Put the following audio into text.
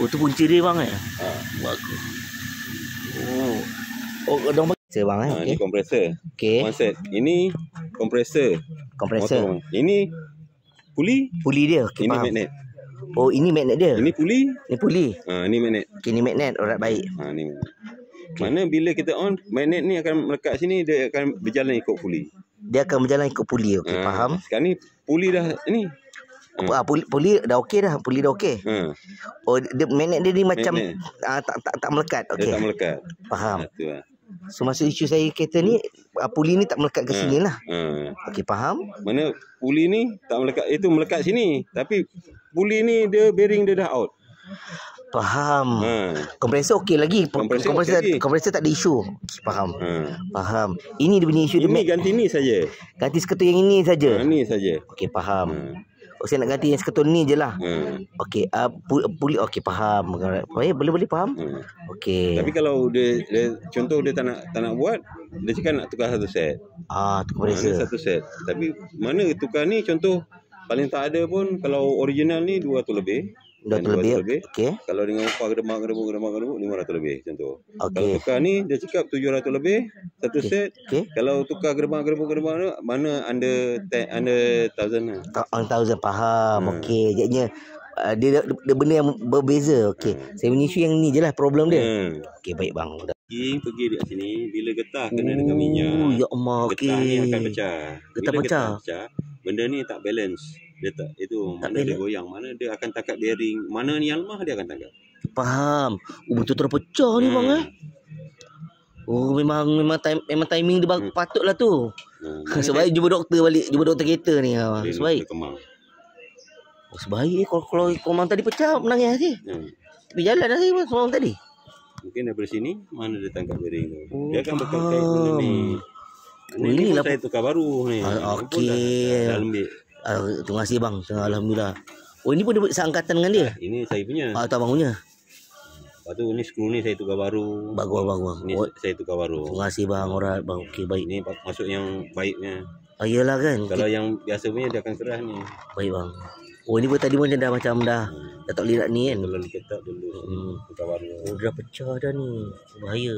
Oh, tu punca dia bang Ha. Bagus. Oh, dong bagi bang Ha, okey. ni kompresor. Okey. One set. Ini kompresor. Kompresor. Motor. Ini puli. Puli dia. Okey, Ini faham. magnet. Oh, ini magnet dia. Ini puli. Ni puli. Ha, ni magnet. Okey, ni magnet. Alright, baik. Ha, ni magnet. Mana bila kita on, magnet ni akan melekat sini, dia akan berjalan ikut puli. Dia akan berjalan ikut puli. Okey, Ha, faham. Sekarang ni puli dah ni. Puli dah okey dah. Puli dah okey. Ha. Oh, dia, magnet dia ni macam Magnet. tak melekat. Dia Okey. tak melekat. Faham. Itu lah. So masa isu saya kereta ni puli ni tak melekat ke sini lah. Okey, faham. Mana puli ni tak melekat, itu melekat sini. Tapi puli ni dia bearing dia dah out. Faham. Ha. Kompresor okey lagi. Kompresor okey lagi. Kompresor tak ada isu. Faham. Ha. Faham. Ini dia punya isu dia. Ini ganti ni saja. Ganti skuter yang ini saja. Ha, ni saja. Okey, faham. Ha. Oh, saya nak ganti yang skuter ni je lah. Ha. Okey, puli okey, faham. Boleh faham. Ha. Okey. Tapi kalau dia contoh dia tak nak buat, dia cakap nak tukar satu set. Tu Ha, ni kompresor. satu set. Tapi mana tukar ni, contoh paling tak ada pun kalau original ni 200 lebih. 200 lebih. Okey. Kalau dengan upah gedebak 500 lebih contoh. Okey. Kalau tukar ni dia cakap 700 lebih satu set. Okey. Kalau tukar gedebak ni mana under 1000 lah. 1000 faham. Okey, jadinya dia benda yang berbeza. Okey. Saya punya isu yang ni je lah problem dia. Okey, baik bang. Pergi dekat sini, bila getah kena dengan minyak. Ya Allah, okey. Getah ni akan pecah. Getah Bila pecah. pecah, benda ni tak balance. Dia tak, itu Tak mana dia balance. goyang, mana dia akan tangkap bearing, mana ni yang lemah dia akan tangkap. Faham. Betul terpecah ni bang Oh, memang timing dia patutlah tu. Sebaik jumpa doktor balik, jumpa doktor kereta ni. Sebaik. Kemang. Oh, sebaik kalau komang tadi pecah menangis je. Tapi jalan dah saya semalam tadi. Mungkin daripada sini mana dia tangkap bearing tu. Oh, Dia akan berkait-kait benda ni. Benda ni pun saya tukar baru ni. Okey. Dah lembik. Terima kasih bang. Alhamdulillah. Oh, ini pun dia seangkatan dengan dia. Ini saya punya. Tu abang punya. Lepas tu ni skru ni saya tukar baru. Bagus. Ni saya tukar baru. Terima kasih bang. Alright bang. Okey, baik. Ini masuk yang baiknya. Iyalah kan. Kalau yang biasa punya dia akan keras ni. Baik bang. Oh, ini pun tadi pun macam dah tak boleh nak ni kan. Kalau diketak dulu tukar baru. Oh, dah pecah dah ni. Bahaya.